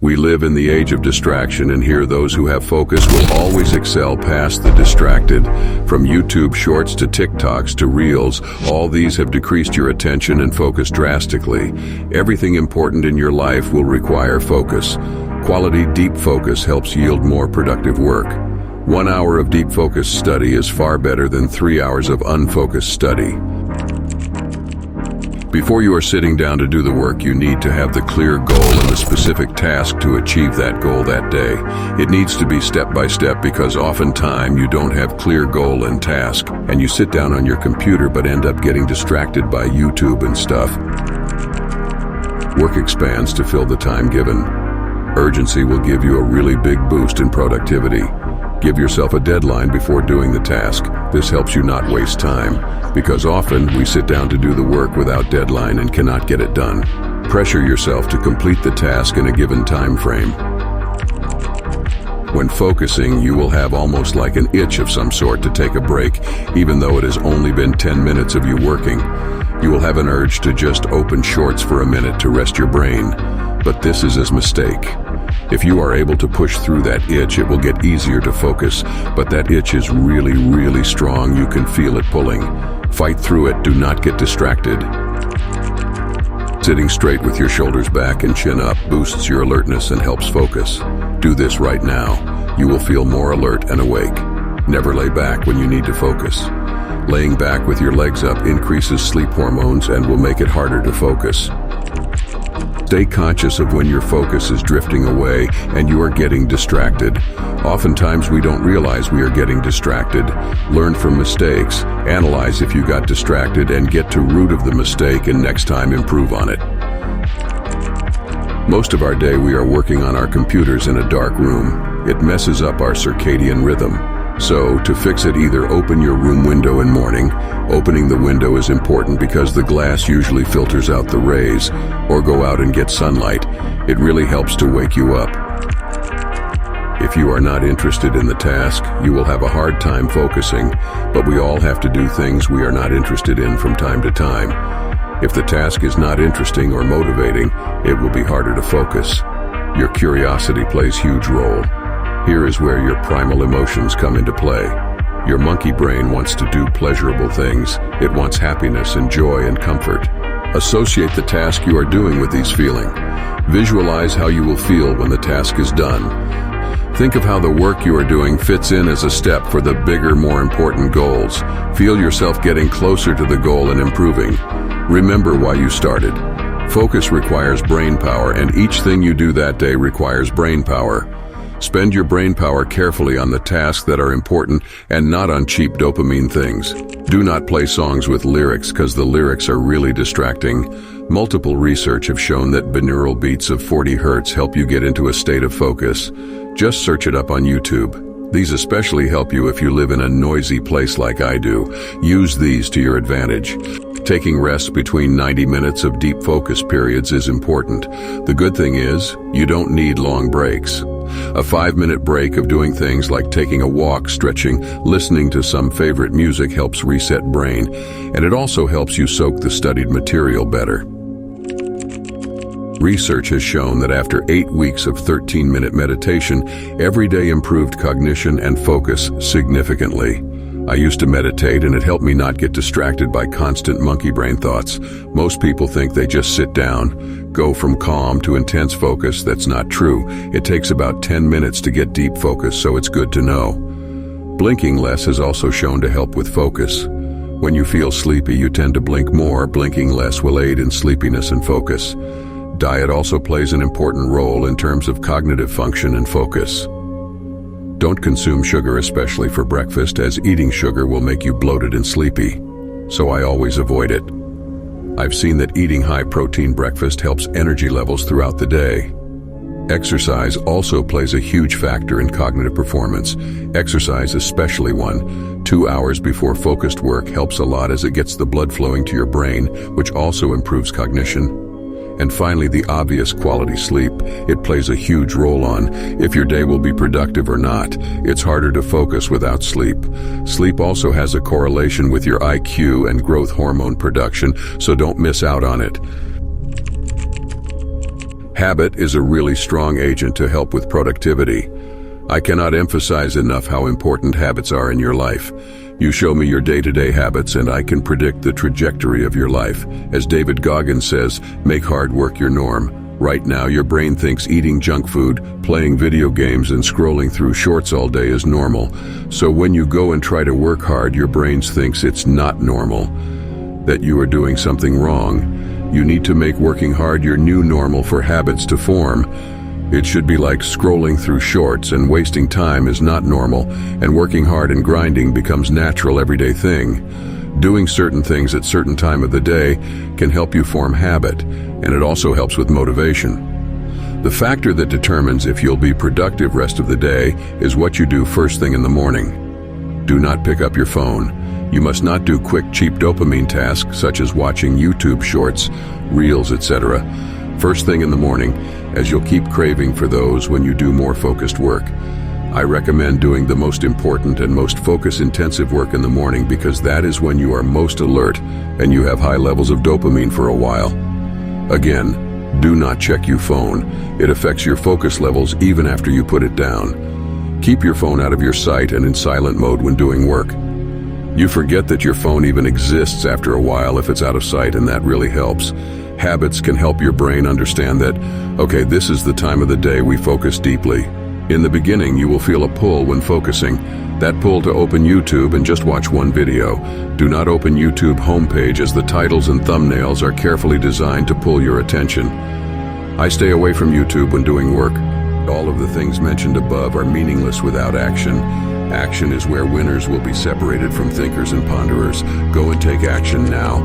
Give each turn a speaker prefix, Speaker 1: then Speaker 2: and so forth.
Speaker 1: We live in the age of distraction, and here those who have focus will always excel past the distracted. From YouTube shorts to TikToks to Reels, all these have decreased your attention and focus drastically. Everything important in your life will require focus. Quality, deep focus helps yield more productive work. 1 hour of deep focus study is far better than 3 hours of unfocused study. Before you are sitting down to do the work, you need to have the clear goal and the specific task to achieve that goal that day. It needs to be step by step, because oftentimes you don't have clear goal and task, and you sit down on your computer but end up getting distracted by YouTube and stuff. Work expands to fill the time given. Urgency will give you a really big boost in productivity. Give yourself a deadline before doing the task. This helps you not waste time, because often we sit down to do the work without deadline and cannot get it done. Pressure yourself to complete the task in a given time frame. When focusing, you will have almost like an itch of some sort to take a break, even though it has only been 10 minutes of you working. You will have an urge to just open shorts for a minute to rest your brain, but this is a mistake. If you are able to push through that itch, it will get easier to focus, but that itch is really, really strong. You can feel it pulling. Fight through it. Do not get distracted. Sitting straight with your shoulders back and chin up boosts your alertness and helps focus. Do this right now. You will feel more alert and awake. Never lay back when you need to focus. Laying back with your legs up increases sleep hormones and will make it harder to focus. Stay conscious of when your focus is drifting away and you are getting distracted. Oftentimes we don't realize we are getting distracted. Learn from mistakes, analyze if you got distracted, and get to root of the mistake, and next time improve on it. Most of our day we are working on our computers in a dark room. It messes up our circadian rhythm. So, to fix it, either open your room window in morning. Opening the window is important because the glass usually filters out the rays, or go out and get sunlight. It really helps to wake you up. If you are not interested in the task, you will have a hard time focusing, but we all have to do things we are not interested in from time to time. If the task is not interesting or motivating, it will be harder to focus. Your curiosity plays a huge role. Here is where your primal emotions come into play. Your monkey brain wants to do pleasurable things. It wants happiness and joy and comfort. Associate the task you are doing with these feelings. Visualize how you will feel when the task is done. Think of how the work you are doing fits in as a step for the bigger, more important goals. Feel yourself getting closer to the goal and improving. Remember why you started. Focus requires brain power, and each thing you do that day requires brain power. Spend your brain power carefully on the tasks that are important and not on cheap dopamine things. Do not play songs with lyrics, because the lyrics are really distracting. Multiple research have shown that binaural beats of 40 Hz help you get into a state of focus. Just search it up on YouTube. These especially help you if you live in a noisy place like I do. Use these to your advantage. Taking rests between 90 minutes of deep focus periods is important. The good thing is, you don't need long breaks. A 5-minute break of doing things like taking a walk, stretching, listening to some favorite music helps reset brain, and it also helps you soak the studied material better. Research has shown that after 8 weeks of 13-minute meditation, every day improved cognition and focus significantly. I used to meditate, and it helped me not get distracted by constant monkey brain thoughts. Most people think they just sit down, go from calm to intense focus. That's not true. It takes about 10 minutes to get deep focus, so it's good to know. Blinking less is also shown to help with focus. When you feel sleepy, you tend to blink more. Blinking less will aid in sleepiness and focus. Diet also plays an important role in terms of cognitive function and focus. Don't consume sugar, especially for breakfast, as eating sugar will make you bloated and sleepy. So I always avoid it. I've seen that eating high-protein breakfast helps energy levels throughout the day. Exercise also plays a huge factor in cognitive performance. Exercise, especially 2 hours before focused work, helps a lot as it gets the blood flowing to your brain, which also improves cognition. And finally, the obvious quality sleep. It plays a huge role on if your day will be productive or not. It's harder to focus without sleep. Sleep also has a correlation with your IQ and growth hormone production, so don't miss out on it. Habit is a really strong agent to help with productivity. I cannot emphasize enough how important habits are in your life. You show me your day-to-day habits and I can predict the trajectory of your life. As David Goggins says, make hard work your norm. Right now, your brain thinks eating junk food, playing video games, and scrolling through shorts all day is normal. So when you go and try to work hard, your brain thinks it's not normal, that you are doing something wrong. You need to make working hard your new normal for habits to form. It should be like scrolling through shorts, and wasting time is not normal, and working hard and grinding becomes natural everyday thing. Doing certain things at certain time of the day can help you form habit, and it also helps with motivation. The factor that determines if you'll be productive rest of the day is what you do first thing in the morning. Do not pick up your phone. You must not do quick, cheap dopamine tasks such as watching YouTube shorts, reels, etc. first thing in the morning, as you'll keep craving for those when you do more focused work. I recommend doing the most important and most focus-intensive work in the morning because that is when you are most alert and you have high levels of dopamine for a while. Again, do not check your phone. It affects your focus levels even after you put it down. Keep your phone out of your sight and in silent mode when doing work. You forget that your phone even exists after a while if it's out of sight, and that really helps. Habits can help your brain understand that, okay, this is the time of the day we focus deeply. In the beginning, you will feel a pull when focusing. That pull to open YouTube and just watch one video. Do not open YouTube homepage as the titles and thumbnails are carefully designed to pull your attention. I stay away from YouTube when doing work. All of the things mentioned above are meaningless without action. Action is where winners will be separated from thinkers and ponderers. Go and take action now.